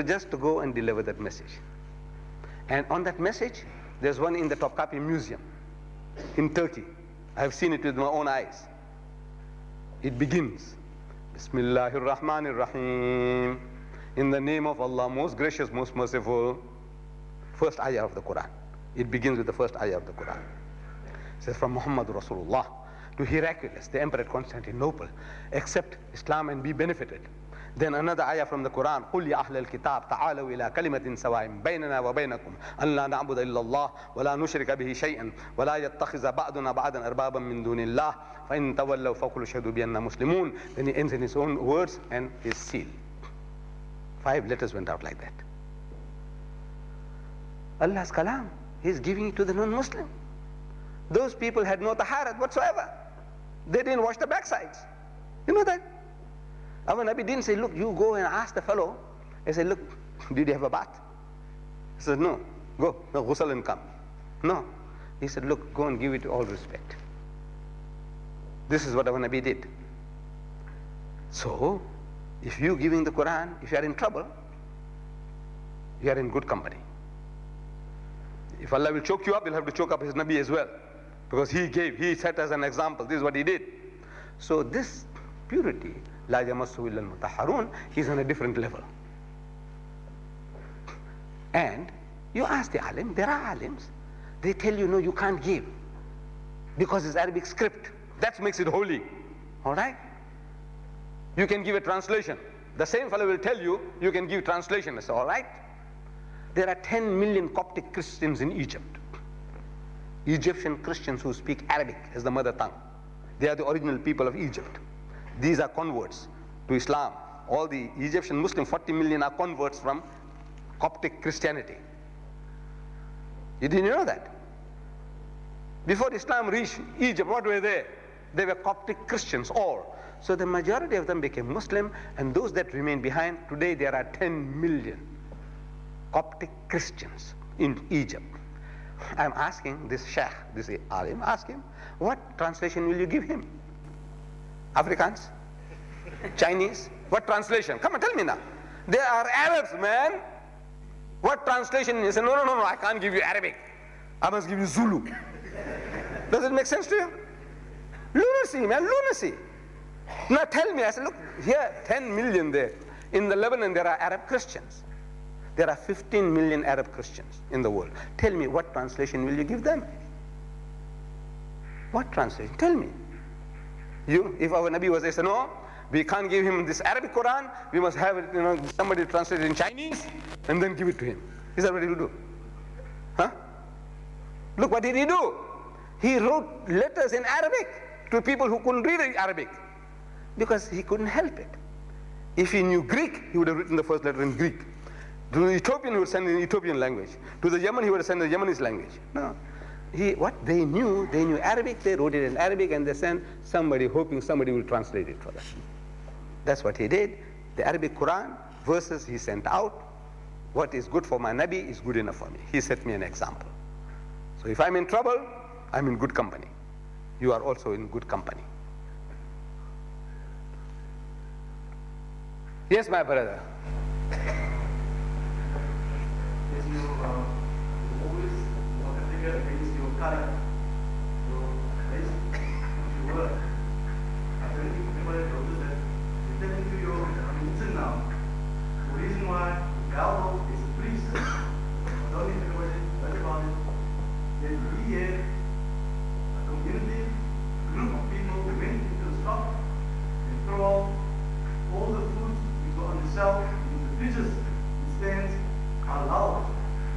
just to go and deliver that message. And on that message, there's one in the Topkapi Museum in Turkey. I have seen it with my own eyes. It begins, Bismillahir Rahmanir Rahim, in the name of Allah, most gracious, most merciful. First ayah of the Quran. It begins with the first ayah of the Quran. It says, from Muhammad Rasulullah to Heraclius, the emperor at Constantinople, accept Islam and be benefited. Then another ayah from the Quran, قُلْ يَا أَهْلَ الْكِتَابِ تَعَالَوْا إِلَىٰ كَلِمَةٍ سَوَاءٍ بَيْنَنَا وَبَيْنَكُمْ أَنْ لَا نَعْبُدَ إِلَّا اللَّهَ وَلَا نُشْرِكَ بِهِ شَيْئًا وَلَا يَتَّخِذَ بَعْضُنَا بَعْضًا أَرْبَابًا مِّن دُونِ اللَّهِ فَإِن تَوَلَّوْا فَقُولُوا اشْهَدُوا بِأَنَّا مُسْلِمُونَ. Then he ends in his own words and his seal. 5 letters went out like that. Allah's kalam, He is giving it to the non-Muslim. Those people had no taharat whatsoever. They didn't wash the backsides. You know that? Our Nabi didn't say, look, you go and ask the fellow. He said, look, did you have a bath? He said, no. Go, ghusl and come. No. He said, look, go and give it all respect. This is what our Nabi did. So, if you giving the Quran, if you are in trouble, you are in good company. If Allah will choke you up, you'll have to choke up His Nabi as well. Because He set as an example. This is what He did. So this purity, La yamassu illa al-mutahharun, is on a different level. And you ask the alim, there are alims, they tell you, no, you can't give. Because it's Arabic script. That makes it holy. All right? You can give a translation. The same fellow will tell you, you can give translation. It's all right. There are 10 million Coptic Christians in Egypt. Egyptian Christians who speak Arabic as the mother tongue. They are the original people of Egypt. These are converts to Islam. All the Egyptian Muslim, 40 million are converts from Coptic Christianity. You didn't know that? Before Islam reached Egypt, what were they? They were Coptic Christians, all. So the majority of them became Muslim, and those that remained behind, today there are 10 million Coptic Christians in Egypt. I'm asking this Sheikh, this alim, ask him, what translation will you give him? Afrikaans? Chinese? What translation? Come on, tell me now. They are Arabs, man. What translation? He said, no, I can't give you Arabic. I must give you Zulu. Does it make sense to you? Lunacy, man, lunacy. Now tell me, I said, look, here, 10 million there. In the Lebanon, there are Arab Christians. There are 15 million Arab Christians in the world. Tell me, what translation will you give them? What translation? Tell me. You, if our Nabi was there, say, no, we can't give him this Arabic Quran, we must have it, somebody translate it in Chinese, and then give it to him. Is that what he will do? Huh? Look, what did he do? He wrote letters in Arabic to people who couldn't read Arabic, because he couldn't help it. If he knew Greek, he would have written the first letter in Greek. To the Ethiopian, he would send in Ethiopian language. To the Yemen, he would send the Yemenis language. No. What they knew Arabic, they wrote it in Arabic, and they sent somebody, hoping somebody will translate it for them. That's what he did. The Arabic Quran, verses he sent out, what is good for my Nabi is good enough for me. He set me an example. So if I'm in trouble, I'm in good company. You are also in good company. Yes, my brother. Against your character, your face, your word. I don't think anybody knows that. Returning to your religion now, the reason why Gallo is a priest, I don't think anybody knows about it. Then we had a community, a group of people who went into the shop and throw out all the food which were on the shelf in the fridges. The stands are allowed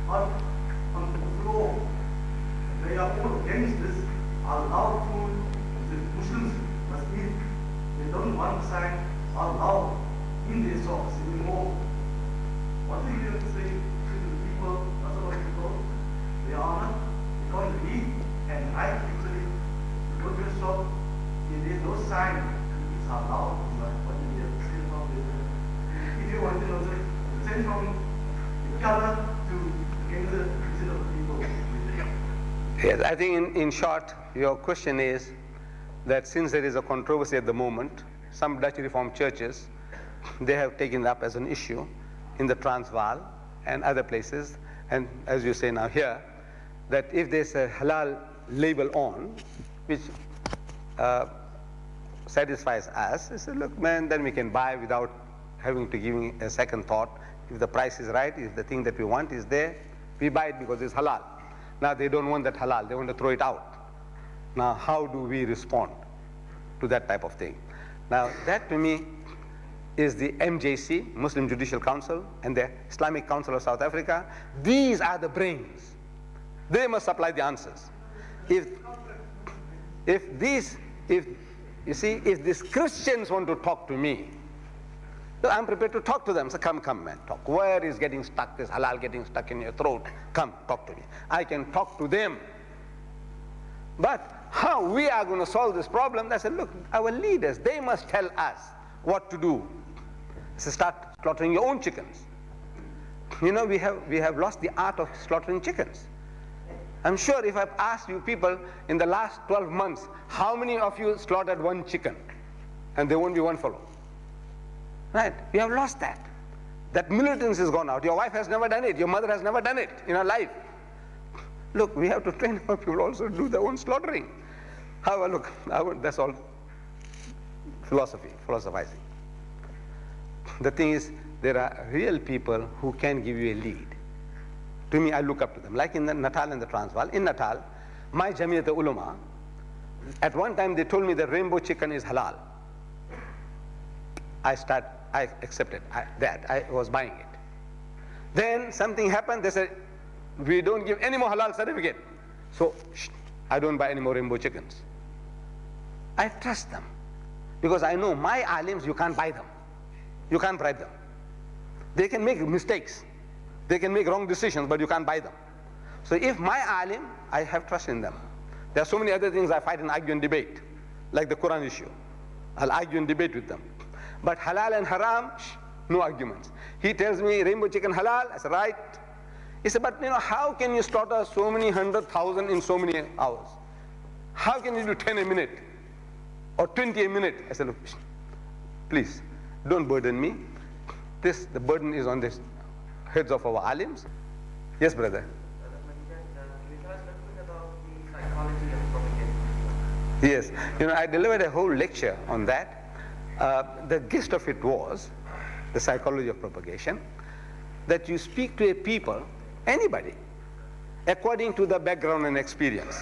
on the floor. They are all against this, allow food, the Muslims must eat. They don't want to sign allow in their shops anymore. What do you have to say to the people, other people? They are not, they can't read and write actually. You go to a shop, there's no sign, it's allowed. What do you have to say about this? If you want to know the change from the color to against the vision of the people. Yes, I think in short, your question is that since there is a controversy at the moment, some Dutch Reformed churches, they have taken it up as an issue in the Transvaal and other places, and as you say now here, that if there's a halal label on, which satisfies us, I said, look, man, then we can buy without having to give a second thought. If the price is right, if the thing that we want is there, we buy it because it's halal. Now they don't want that halal, they want to throw it out. Now how do we respond to that type of thing? Now that to me is the MJC, Muslim Judicial Council, and the Islamic Council of South Africa. These are the brains. They must supply the answers. If these Christians want to talk to me, so I'm prepared to talk to them. So come man, talk. Where is getting stuck, this halal getting stuck in your throat? Come, talk to me. I can talk to them. But how we are going to solve this problem? I said, look, our leaders, they must tell us what to do. So start slaughtering your own chickens. You know, we have lost the art of slaughtering chickens. I'm sure if I've asked you people in the last 12 months, how many of you slaughtered one chicken? And there won't be one follow. Right? We have lost that. That militance has gone out. Your wife has never done it. Your mother has never done it in her life. Look, we have to train our people also to do their own slaughtering. However, look, that's all philosophizing. The thing is, there are real people who can give you a lead. To me, I look up to them. Like in the Natal and the Transvaal. In Natal, my Jamiyat Ulama, at one time they told me the rainbow chicken is halal. I accepted that. I was buying it. Then something happened. They said, we don't give any more halal certificate. So, I don't buy any more rainbow chickens. I trust them. Because I know my alims, you can't buy them. You can't bribe them. They can make mistakes. They can make wrong decisions, but you can't buy them. So if my alim, I have trust in them. There are so many other things I fight and argue and debate, like the Quran issue. I'll argue and debate with them. But halal and haram, no arguments. He tells me rainbow chicken halal, I said, right. He said, but you know, how can you slaughter so many 100,000 in so many hours? How can you do 10 a minute or 20 a minute? I said, look, please, don't burden me. The burden is on the heads of our alims. Yes, brother. Can you tell us a little bit about the psychology of propaganda? Yes, you know, I delivered a whole lecture on that. The gist of it was the psychology of propagation, that you speak to a people, anybody, according to the background and experience.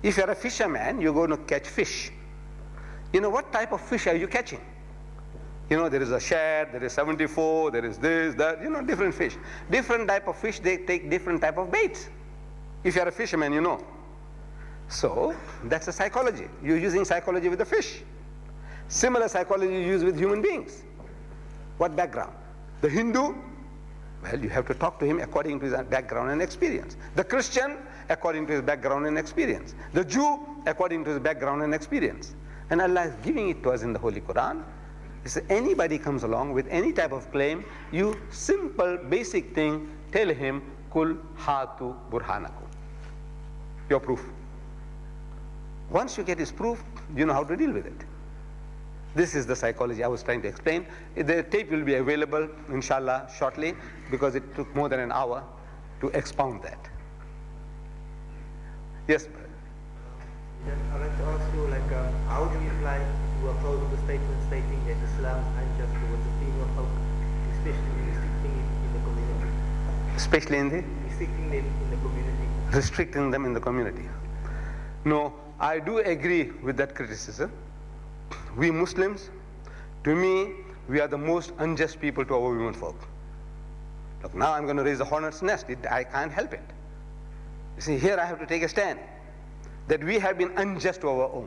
If you're a fisherman, you're going to catch fish. You know, what type of fish are you catching? You know, there is a shad, there is 74, there is this, that, you know, different fish. Different type of fish, they take different type of baits. If you're a fisherman, you know. So, that's a psychology. You're using psychology with the fish. Similar psychology you use with human beings. What background? The Hindu, well, you have to talk to him according to his background and experience. The Christian, according to his background and experience. The Jew, according to his background and experience. And Allah is giving it to us in the Holy Qur'an. He says, anybody comes along with any type of claim, you simple, basic thing, tell him, Kul hatu burhanakum. Your proof. Once you get his proof, you know how to deal with it. This is the psychology I was trying to explain. The tape will be available, inshallah, shortly, because it took more than an hour to expound that. Yes? I'd like to ask you, how do you reply to a plausible statement stating that Islam is unjust towards the female folk, especially restricting it in the community? Especially in the? Restricting them in the community. Restricting them in the community. No, I do agree with that criticism. We Muslims, to me, we are the most unjust people to our women folk. Look, now I'm going to raise a hornet's nest. I can't help it. You see, here I have to take a stand that we have been unjust to our own.